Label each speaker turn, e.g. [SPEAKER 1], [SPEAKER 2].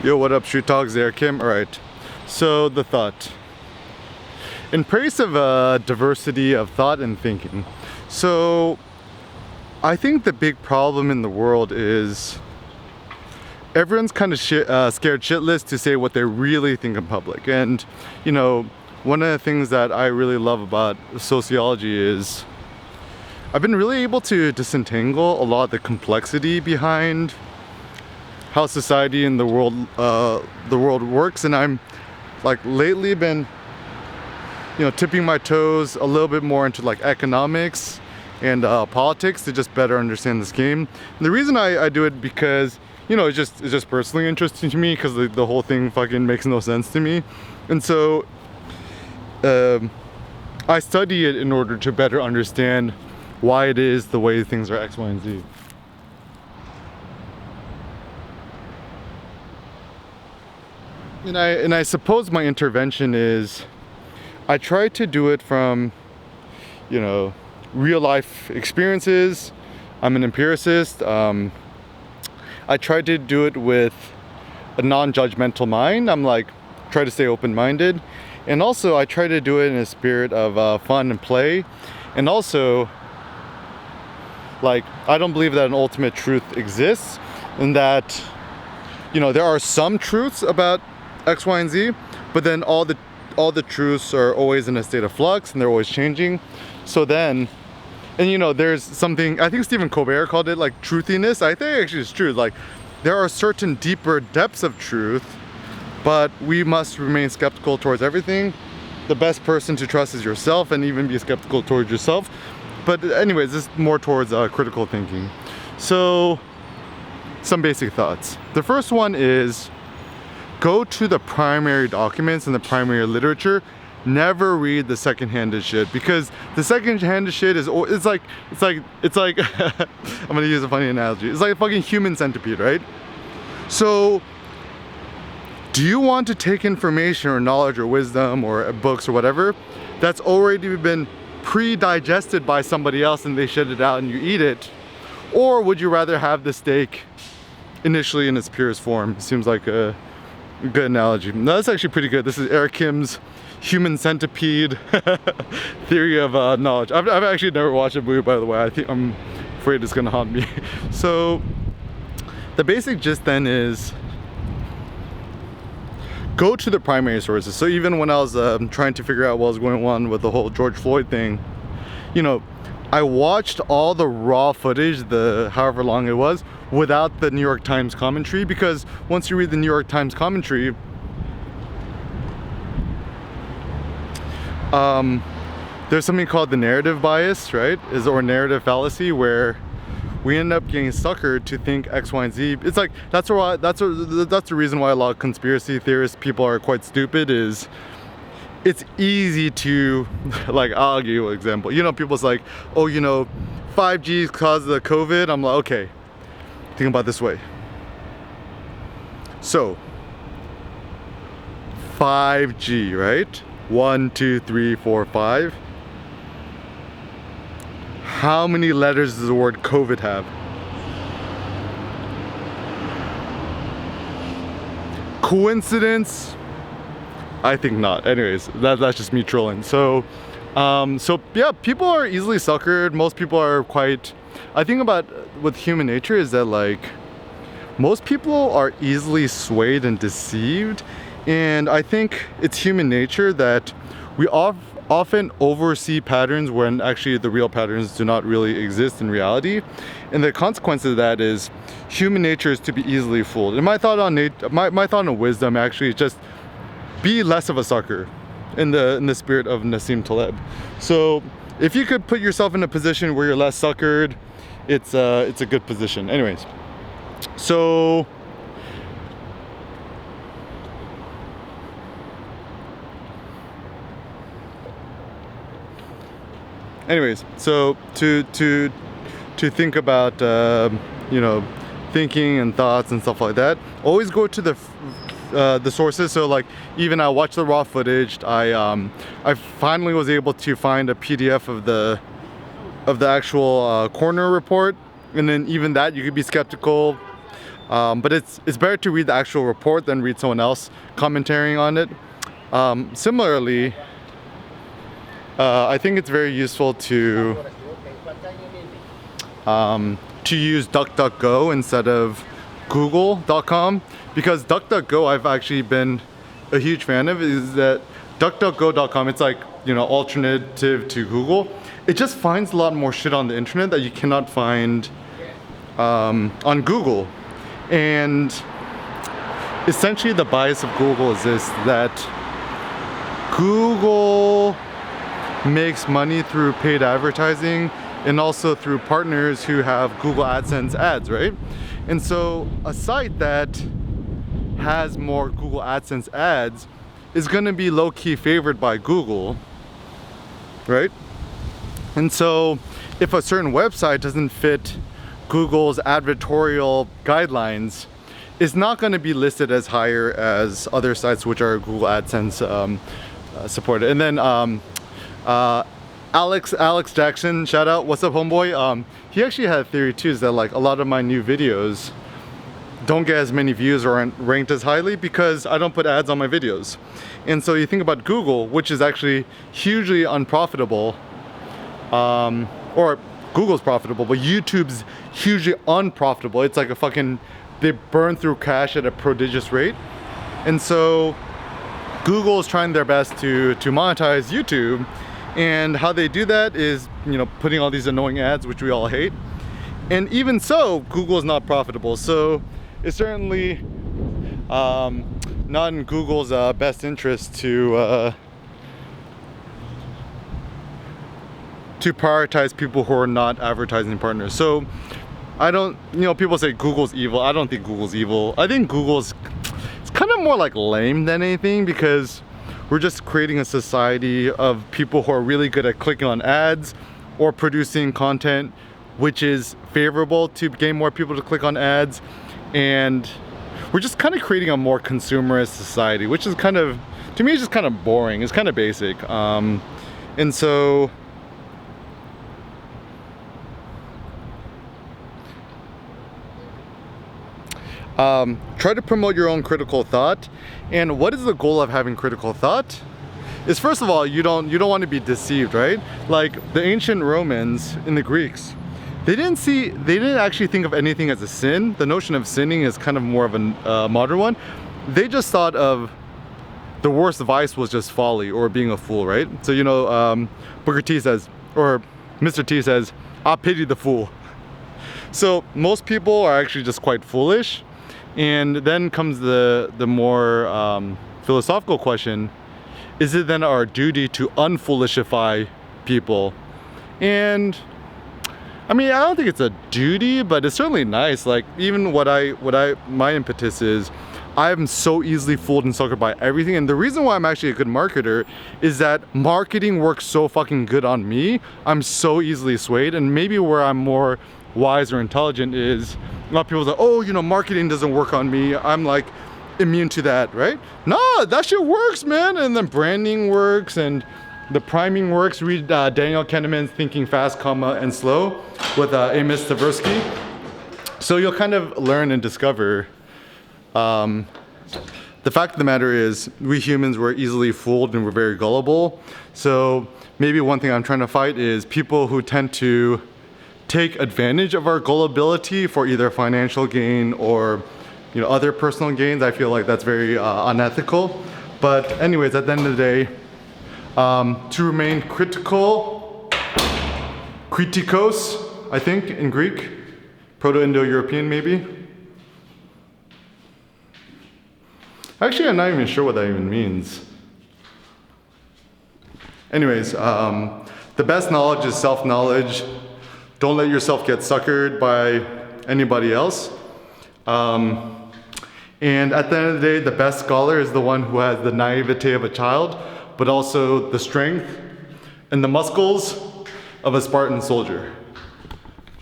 [SPEAKER 1] Yo, what up, Street Talks there, Kim? Alright, so the thought. In praise of diversity of thought and thinking. So, I think the big problem in the world is everyone's kind of scared shitless to say what they really think in public. And, you know, one of the things that I really love about sociology is I've been really able to disentangle a lot of the complexity behind how society and the world works, and I'm like lately been, you know, tipping my toes a little bit more into like economics and politics to just better understand this game. And the reason I do it because, you know, it's just personally interesting to me because the whole thing fucking makes no sense to me, and so I study it in order to better understand why it is the way things are X, Y, and Z. And I suppose my intervention is I try to do it from, you know, real life experiences. I'm an empiricist. I try to do it with a non-judgmental mind. I'm like, try to stay open-minded. And also I try to do it in a spirit of fun and play. And also, like, I don't believe that an ultimate truth exists, and that, you know, there are some truths about X, Y, and Z, but then all the truths are always in a state of flux and they're always changing. So then, and you know, there's something, I think Stephen Colbert called it like truthiness. I think actually it's true. Like, there are certain deeper depths of truth, but we must remain skeptical towards everything. The best person to trust is yourself, and even be skeptical towards yourself. But anyways, this is more towards critical thinking. So, some basic thoughts. The first one is, go to the primary documents and the primary literature. Never read the second-handed shit, because the second-handed shit is it's like I'm gonna use a funny analogy. It's like a fucking human centipede, right? So, do you want to take information or knowledge or wisdom or books or whatever that's already been pre-digested by somebody else and they shit it out and you eat it, or would you rather have the steak initially in its purest form? Seems like a good analogy. No, that's actually pretty good. This is Eric Kim's human centipede theory of knowledge. I've actually never watched a movie, by the way. I'm afraid it's gonna haunt me. So the basic gist then is, go to the primary sources. So even when I was trying to figure out what was going on with the whole George Floyd thing, you know, I watched all the raw footage, the however long it was, without the New York Times commentary, because once you read the New York Times commentary, there's something called the narrative bias, right? Or narrative fallacy, where we end up getting suckered to think X, Y, and Z. It's like, that's the reason why a lot of conspiracy theorists, people are quite stupid, is it's easy to, like, I'll give you an example. You know, people's like, oh, you know, 5G caused the COVID. I'm like, okay, think about it this way. So, 5G, right? 1, 2, 3, 4, 5. How many letters does the word COVID have? Coincidence? I think not. Anyways, that's just me trolling. So yeah, people are easily suckered. Most people are quite, I think about with human nature is that, like, most people are easily swayed and deceived, and I think it's human nature that we often oversee patterns when actually the real patterns do not really exist in reality. And the consequence of that is human nature is to be easily fooled. And my thought on my thought on wisdom actually is just be less of a sucker, in the spirit of Nassim Taleb. So if you could put yourself in a position where you're less suckered, it's a good position. Anyways, so to think about you know, thinking and thoughts and stuff like that, always go to the sources. So like, even I watched the raw footage. I finally was able to find a PDF of the actual coroner report, and then even that you could be skeptical. But it's better to read the actual report than read someone else commentating on it. Similarly, I think it's very useful to use DuckDuckGo instead of Google.com, because DuckDuckGo I've actually been a huge fan of. Is that DuckDuckGo.com, it's like, you know, alternative to Google. It just finds a lot more shit on the internet that you cannot find on Google. And essentially the bias of Google is this, that Google makes money through paid advertising and also through partners who have Google AdSense ads, right? And so a site that has more Google AdSense ads is going to be low-key favored by Google, right? And so if a certain website doesn't fit Google's advertorial guidelines, it's not going to be listed as higher as other sites which are Google AdSense supported. And then Alex Jackson, shout out, what's up homeboy? He actually had a theory too, is that like a lot of my new videos don't get as many views or aren't ranked as highly because I don't put ads on my videos. And so you think about Google, which is actually hugely unprofitable, or Google's profitable, but YouTube's hugely unprofitable. It's like a fucking, they burn through cash at a prodigious rate. And so Google is trying their best to monetize YouTube, and how they do that is, you know, putting all these annoying ads which we all hate. And even so, Google is not profitable. So it's certainly not in Google's best interest to prioritize people who are not advertising partners. So I don't, you know, people say Google's evil. I don't think Google's evil. I think Google's, it's kind of more like lame than anything, because we're just creating a society of people who are really good at clicking on ads or producing content which is favorable to gain more people to click on ads. And we're just kind of creating a more consumerist society, which is kind of, to me, it's just kind of boring. It's kind of basic. And so try to promote your own critical thought. And what is the goal of having critical thought? Is, first of all, you don't want to be deceived, right? Like the ancient Romans and the Greeks, they didn't actually think of anything as a sin. The notion of sinning is kind of more of a modern one. They just thought of the worst vice was just folly or being a fool, right? So, you know, Booker T says, or Mr. T says, I pity the fool. So most people are actually just quite foolish. And then comes the more philosophical question: is it then our duty to unfoolishify people? And I mean, I don't think it's a duty, but it's certainly nice. Like, even my impetus is, I'm so easily fooled and suckered by everything. And the reason why I'm actually a good marketer is that marketing works so fucking good on me. I'm so easily swayed. And maybe where I'm more wise or intelligent is, a lot of people say, oh, you know, marketing doesn't work on me, I'm like immune to that, right? No, that shit works, man. And then branding works and the priming works. Read Daniel Kahneman's Thinking Fast, and Slow with Amos Tversky. So you'll kind of learn and discover. The fact of the matter is, we humans were easily fooled and we're very gullible. So maybe one thing I'm trying to fight is people who tend to take advantage of our gullibility for either financial gain or, you know, other personal gains. I feel like that's very unethical. But anyways, at the end of the day, to remain critical, kritikos, I think in Greek, Proto-Indo-European maybe. Actually, I'm not even sure what that even means. Anyways, the best knowledge is self-knowledge. Don't let yourself get suckered by anybody else. And at the end of the day, the best scholar is the one who has the naivete of a child, but also the strength and the muscles of a Spartan soldier.